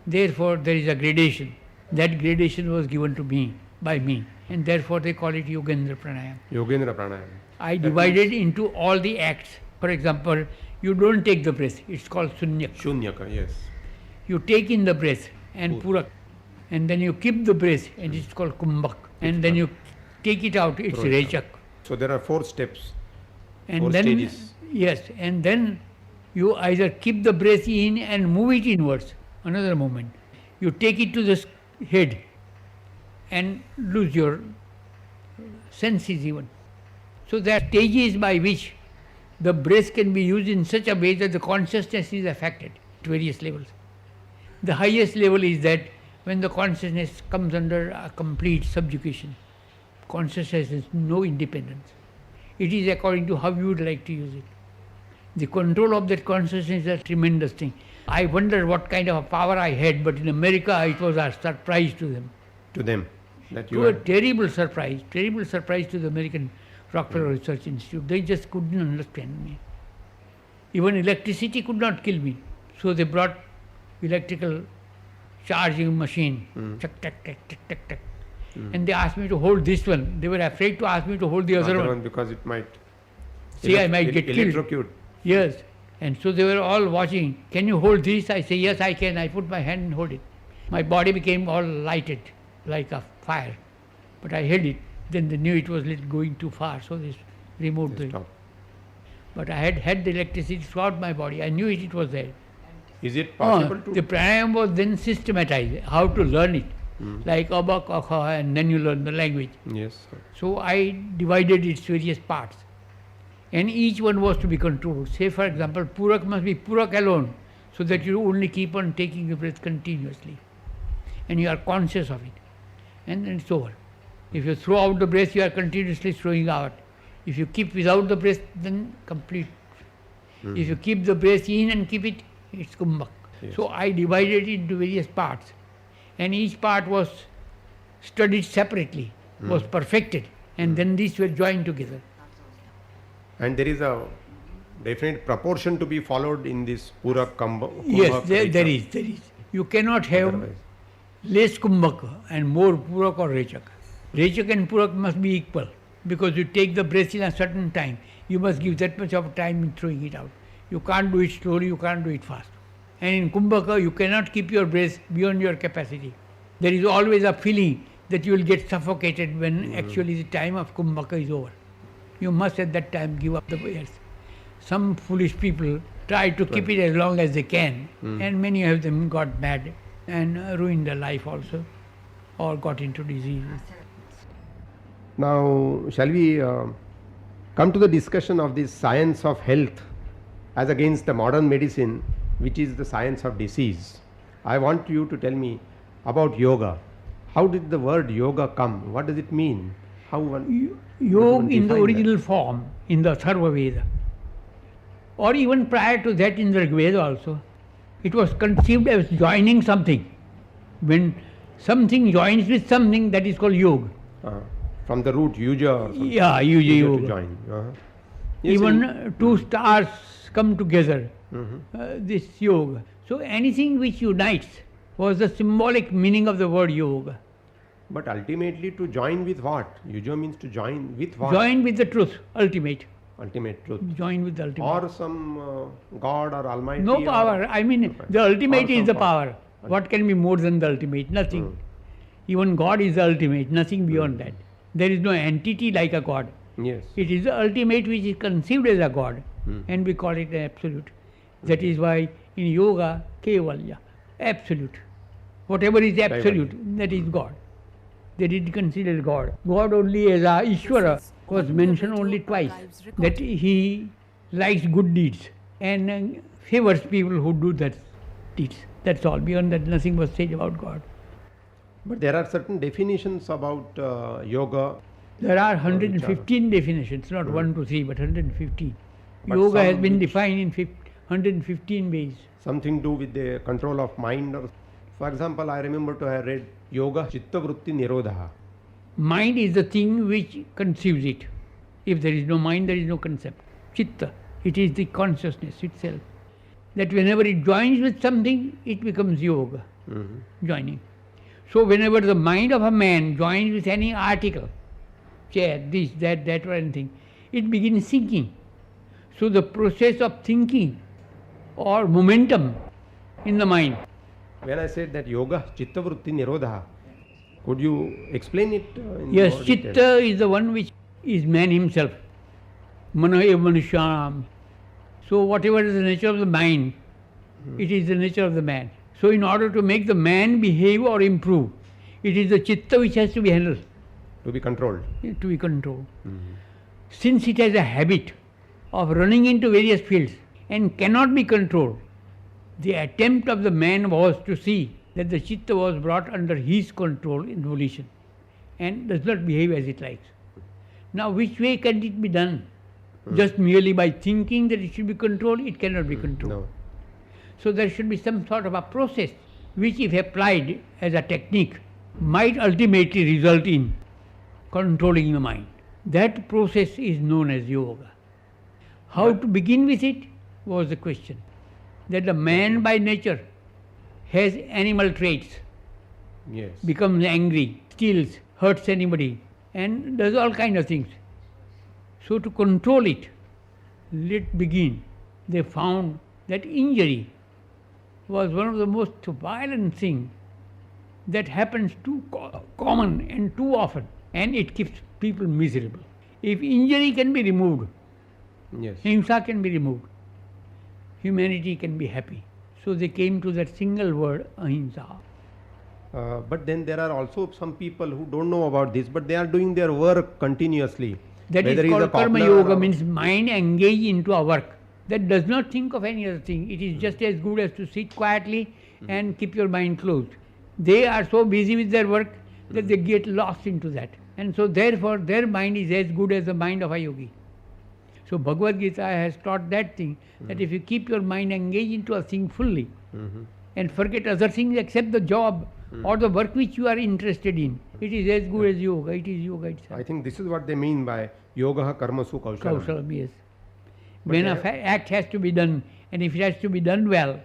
Therefore, there is a gradation. That gradation was given to me, by me, and therefore they call it Yogendra Pranayam. Yogendra pranayama. I divided into all the acts. For example, you don't take the breath, it's called Sunyak. Shunyaka, yes. You take in the breath and Purak, and then you keep the breath and it's called Kumbhak, and then you take it out, it's Rochak. Rechak. So there are 4 steps. And 4 then, stages. yes, and then you either keep the breath in and move it inwards, another moment. You take it to the head and lose your senses even. So there are stages by which the breath can be used in such a way that the consciousness is affected at various levels. The highest level is that when the consciousness comes under a complete subjugation, consciousness has no independence. It is according to how you would like to use it. The control of that consciousness is a tremendous thing. I wonder what kind of a power I had, but in America it was a surprise to them. To them. That you To a had. terrible surprise to the American Rockefeller Research Institute. They just couldn't understand me. Even electricity could not kill me. So they brought electrical charging machine. Tuck, tuck, tuck, tuck, tuck, tuck. And they asked me to hold this one. They were afraid to ask me to hold the other one. Because it might See, I might get killed. electrocute. Yes. And so they were all watching. Can you hold this? I say, yes, I can. I put my hand and hold it. My body became all lighted like a fire. But I held it. Then they knew it was going too far, so they removed it. Stop. But I had the electricity throughout my body. I knew it was there. Is it possible The to? pranayama was then systematized, how to learn it. like Abba, Kha, and then you learn the language. Yes, sir. So I divided its various parts. And each one was to be controlled. Say, for example, Purak must be Purak alone, so that you only keep on taking the breath continuously. And you are conscious of it. And then it's over. If you throw out the breath, you are continuously throwing out. If you keep without the breath, then complete. If you keep the breath in and keep it, it's Kumbhak. Yes. So I divided it into various parts. And each part was studied separately, was perfected. And then these were joined together. And there is a definite proportion to be followed in this Purak Kumbhak. Yes, there is. You cannot have Otherwise. less Kumbhaka and more Purak or Rechak. Rechak and Purak must be equal because you take the breath in a certain time. You must give that much of time in throwing it out. You can't do it slowly, you can't do it fast. And in Kumbhaka, you cannot keep your breath beyond your capacity. There is always a feeling that you will get suffocated when actually the time of Kumbhaka is over. You must at that time give up the breath. Some foolish people try to keep it as long as they can, and many of them got mad and ruined their life also, or got into diseases. Now, shall we come to the discussion of this science of health as against the modern medicine, which is the science of disease? I want you to tell me about yoga. How did the word yoga come? What does it mean? How one Yoga in the define that? original form, in the Tharva Veda, or even prior to that in the Rig Veda also, it was conceived as joining something. When something joins with something, that is called yoga. From the root yuja or something. Yeah, Yuja to yoga. join. Yes, Even two stars come together, Mhm. this yoga. So anything which unites was the symbolic meaning of the word yoga. But ultimately to join with what? Yuja means to join with what? Join with the truth, ultimate. Ultimate truth. Join with the ultimate. Or some God or Almighty. No or- power. I mean, Okay. the ultimate Or is some the power. power. What can be more than the ultimate? Nothing. Even God is the ultimate, nothing beyond that. There is no entity like a God. Yes. It is the ultimate which is conceived as a God, and we call it an absolute. That is why in yoga, Kevalya, absolute. Whatever is absolute, that is God. They did consider God. God only as a Ishvara was mentioned only twice. That he likes good deeds and favors people who do that deeds. That's all. Beyond that, nothing was said about God. But there are certain definitions about yoga. There are 115 definitions, not 1 to 3, but 115. But Yoga has some been which- defined in 115 ways. Something to do with the control of mind. Or, for example, I remember to have read Yoga Chitta Vritti Nirodha. Mind is the thing which conceives it. If there is no mind, there is no concept. Chitta, it is the consciousness itself. That whenever it joins with something, it becomes yoga, joining. So whenever the mind of a man joins with any article, chair, this, that or anything, it begins thinking. So the process of thinking or momentum in the mind. When I said that Yoga Chitta Vritti Nirodha, could you explain it in Yes, more detail? Chitta is the one which is man himself. Mano eva manushyam. So whatever is the nature of the mind, it is the nature of the man. So in order to make the man behave or improve, it is the Chitta which has to be handled, To be controlled. to be controlled. Since it has a habit of running into various fields and cannot be controlled, the attempt of the man was to see that the Chitta was brought under his control in volition and does not behave as it likes. Now, which way can it be done? Just merely by thinking that it should be controlled, it cannot be controlled. No. So there should be some sort of a process which, if applied as a technique, might ultimately result in controlling the mind. That process is known as yoga. How to begin with it was the question. That the man by nature has animal traits, Yes. becomes angry, steals, hurts anybody, and does all kind of things. So to control it, let begin. They found that injury was one of the most violent things that happens too common and too often, and it keeps people miserable. If injury can be removed, Yes. himsa can be removed, humanity can be happy. So they came to that single word, ahimsa. But then there are also some people who don't know about this, but they are doing their work continuously. That Whether is he a called karma cobbler yoga, or- means mind engaged into a work. That does not think of any other thing. It is just as good as to sit quietly and keep your mind closed. They are so busy with their work that they get lost into that. And so therefore their mind is as good as the mind of a yogi. So Bhagavad Gita has taught that thing, that if you keep your mind engaged into a thing fully and forget other things except the job or the work which you are interested in, it is as good as yoga. It is yoga itself. I think this is what they mean by yoga karmasu kaushalam. Kaushalam, yes. But When they a have- act has to be done, and if it has to be done well,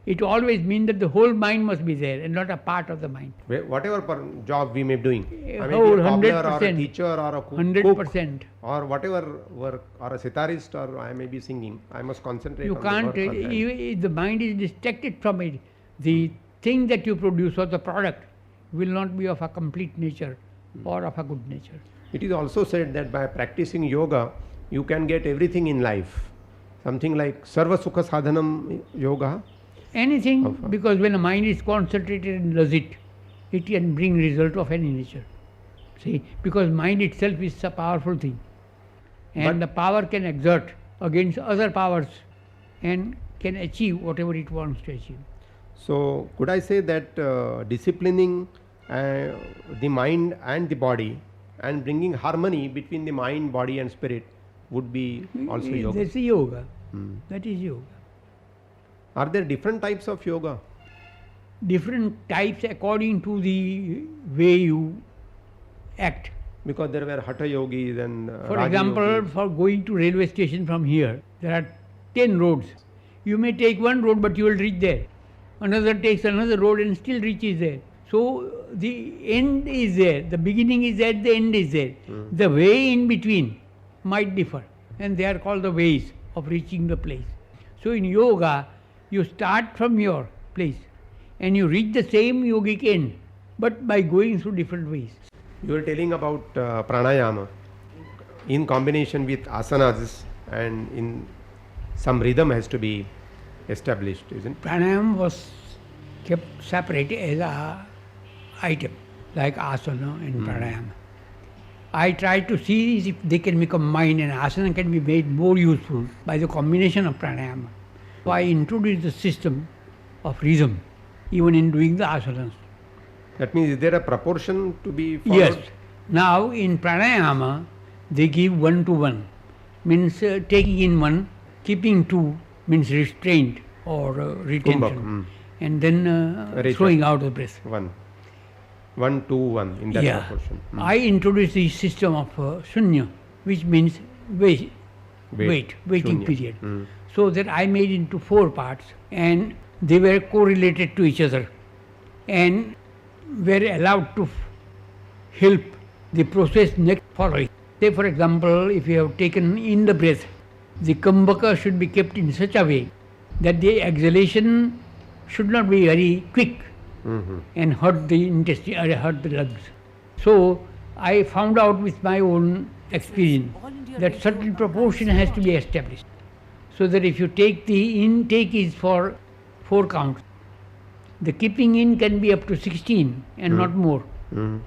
it always means that the whole mind must be there and not a part of the mind. Whatever job we may be doing, I may whole be a cobbler or a 100%. teacher or a cook 100%. or whatever work, or a sitarist, or I may be singing, I must concentrate You on can't, the work. on that. if the mind is distracted from it, the thing that you produce or the product will not be of a complete nature or of a good nature. It is also said that by practicing yoga, you can get everything in life. Something like Sarva Sukha Sadhanam Yoga. Anything, Of- because when the mind is concentrated and does it, it can bring result of any nature. See, because mind itself is a powerful thing. And But- the power can exert against other powers and can achieve whatever it wants to achieve. So, could I say that disciplining the mind and the body and bringing harmony between the mind, body, and spirit would be also yoga? That's the yoga. Hmm. That is yoga. Are there different types of yoga? Different types according to the way you act. Because there were hatha yogis and For Raja example, yogis. for going to railway station from here, there are 10 roads. You may take one road, but you will reach there. Another takes another road and still reaches there. So the end is there, the beginning is there, the end is there. The way in between might differ, and they are called the ways of reaching the place. So in yoga, you start from your place and you reach the same yogic end, but by going through different ways. You were telling about pranayama in combination with asanas, and in some rhythm has to be established, isn't it? Pranayam was kept separate as a item, like asana and pranayama. I tried to see if they can become mine, and asana can be made more useful by the combination of pranayama. So I introduced the system of rhythm, even in doing the asanas. That means, is there a proportion to be followed? Yes. Now in pranayama, they give 1 to 1, means taking in 1, keeping 2 means restraint or retention, Kumbhak, and then Very throwing out the breath. 1. 1, 2, 1 in that Yeah. proportion. I introduced the system of shunya, which means waiting Shunya. period. Mm. So that I made into 4 parts, and they were correlated to each other and were allowed to help the process next following. Say for example, if you have taken in the breath, the kumbhaka should be kept in such a way that the exhalation should not be very quick Mhm. and hurt the intestine or hurt the lungs. So I found out with my own experience that certain proportion has to be established, so that if you take the intake is for 4 counts, the keeping in can be up to 16 and not more, Mhm.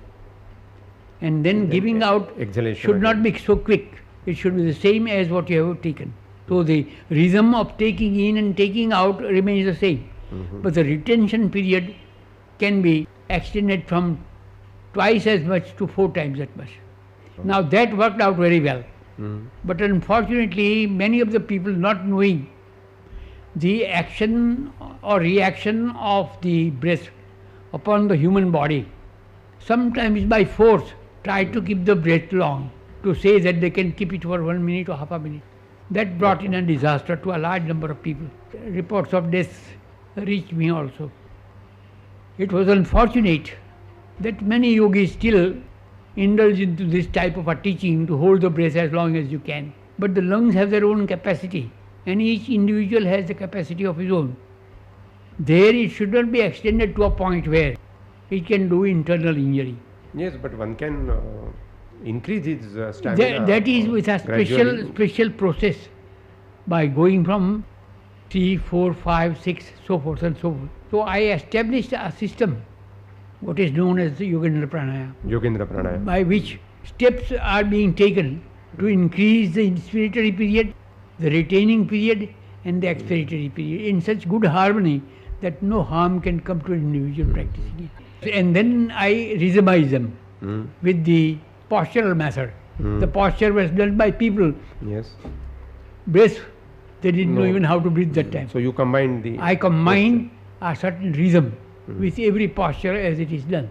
and then giving out exhalation should not again. be so quick. It should be the same as what you have taken. So the rhythm of taking in and taking out remains the same, but the retention period can be extended from twice as much to 4 times that much. Now that worked out very well, but unfortunately many of the people, not knowing the action or reaction of the breath upon the human body, sometimes by force try to keep the breath long, to say that they can keep it for 1 minute or half a minute. That brought in a disaster to a large number of people. Reports of deaths reached me also. It was unfortunate that many yogis still indulge into this type of a teaching to hold the breath as long as you can. But the lungs have their own capacity, and each individual has the capacity of his own. There it should not be extended to a point where it can do internal injury. Yes, but one can increase his stamina. That is with a gradually. special process, by going from 3, 4, 5, 6, so forth and so forth. So I established a system what is known as the Yogendra Pranayama, Yogendra Pranayama. by which steps are being taken to increase the inspiratory period, the retaining period, and the expiratory period in such good harmony that no harm can come to an individual practicing it. And then I rhythmize them with the postural method. The posture was done by people. Yes. Breath, they didn't know No. even how to breathe that time. So you combine the. I combine a certain rhythm with every posture as it is done.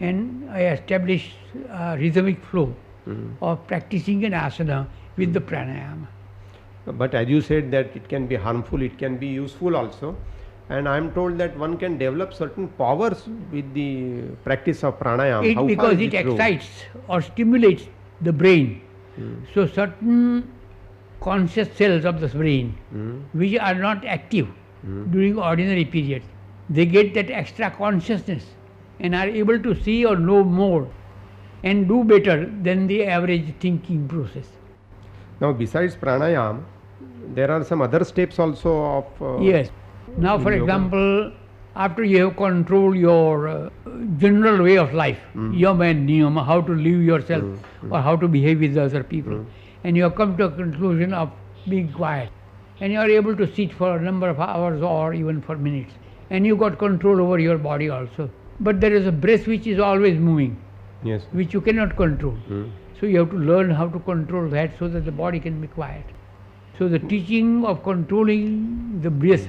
And I establish a rhythmic flow of practicing an asana with the pranayama. But as you said that it can be harmful, it can be useful also. And I am told that one can develop certain powers with the practice of pranayama. How far Because is it true? excites or stimulates the brain. So certain conscious cells of the brain which are not active during ordinary periods, they get that extra consciousness and are able to see or know more and do better than the average thinking process. Now, besides pranayama, there are some other steps also of. Yes. Now, in for yoga. example, after you have controlled your general way of life, yama and niyama, how to live yourself or how to behave with other people, and you have come to a conclusion of being quiet, and you are able to sit for a number of hours or even for minutes, and you got control over your body also. But there is a breath which is always moving, Yes. which you cannot control. So you have to learn how to control that so that the body can be quiet. So the teaching of controlling the breath,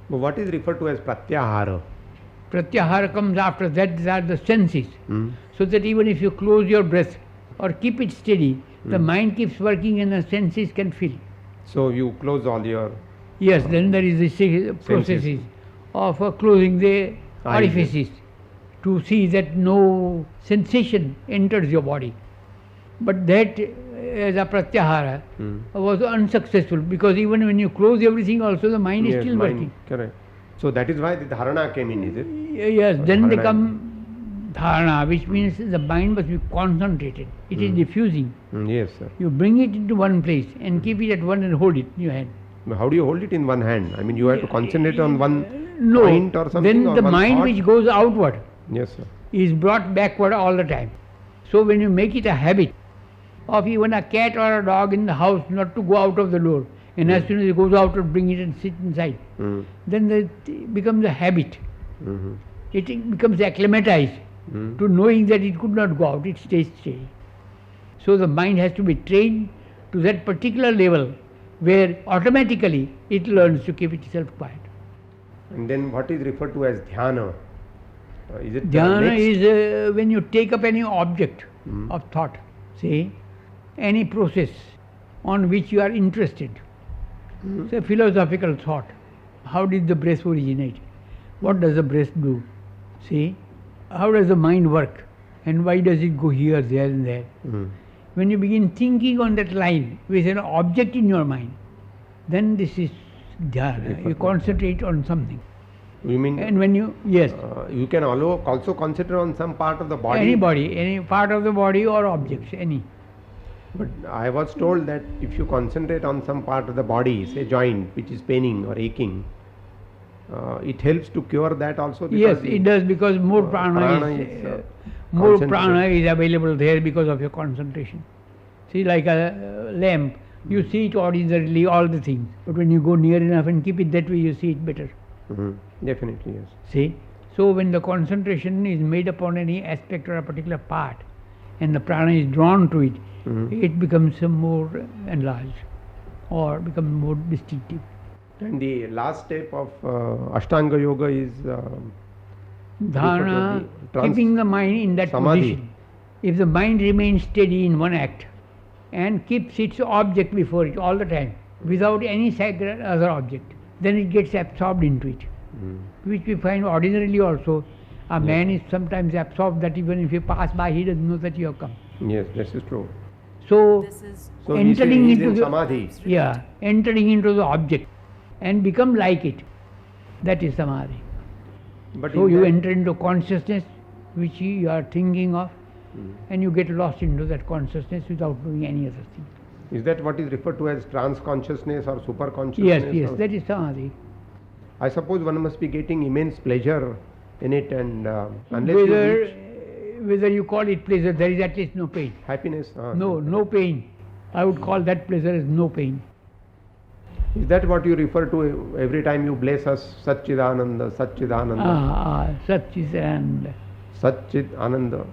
But what is referred to as pratyahara? pratyahara comes after that, these are the senses. So that even if you close your breath or keep it steady, the mind keeps working and the senses can feel. So you close all your. Yes, then there is the processes of closing the orifices to see that no sensation enters your body. But that as a pratyahara was unsuccessful because even when you close everything also the mind is Yes, still mind, working. correct. So that is why the dharana came in, is it? Yes, then they Dharana. come dharana, which means the mind must be concentrated. It is diffusing. Yes, sir. You bring it into one place and keep it at one and hold it in your hand. But how do you hold it in one hand? I mean, you have to concentrate on one No, point or something. then or the one mind thought? which goes outward Yes, sir. is brought backward all the time. So when you make it a habit of even a cat or a dog in the house not to go out of the door, and as soon as it goes out, to bring it and sit inside, then it becomes a habit. It becomes acclimatized to knowing that it could not go out, it stays steady. So the mind has to be trained to that particular level where automatically it learns to keep itself quiet. And then what is referred to as dhyana? Is it the Dhyana next? is when you take up any object of thought, say, any process on which you are interested, say philosophical thought. How did the breath originate? What does the breath do? See, how does the mind work? And why does it go here, there and there? When you begin thinking on that line with an object in your mind, then this is dhyana. You concentrate on something. You mean And when you, yes, you can also concentrate on some part of the body? anybody, any part of the body or objects, any. But I was told that if you concentrate on some part of the body, say joint, which is paining or aching, it helps to cure that also. Yes, Because it does because more prana is, is, more concentrate. prana is available there because of your concentration. See, like a lamp, you see it ordinarily, all the things, but when you go near enough and keep it that way, you see it better. Definitely, yes. See, so when the concentration is made upon any aspect or a particular part, and the prana is drawn to it, it becomes more enlarged or becomes more distinctive. And the last step of Ashtanga Yoga is Dharana, the trans- keeping the mind in that samadhi. position. If the mind remains steady in one act and keeps its object before it all the time without any sacred other object, then it gets absorbed into it, which we find ordinarily also. A man is sometimes absorbed that even if you pass by, he doesn't know that you have come. Yes, this is true. So, This is So we say entering he is into in the samadhi. yeah, entering into the object and become like it, that is samadhi. But So in you that- enter into consciousness which you are thinking of, and you get lost into that consciousness without doing any other thing. Is that what is referred to as trance consciousness or super consciousness? Yes, or- that is samadhi. I suppose one must be getting immense pleasure in it, and unless you reach Whether you call it pleasure, there is at least no pain. happiness. No pain. I would call that pleasure as no pain. Is that what you refer to every time you bless us? Satchidananda, Satchidananda, Satchidananda. Satchidananda.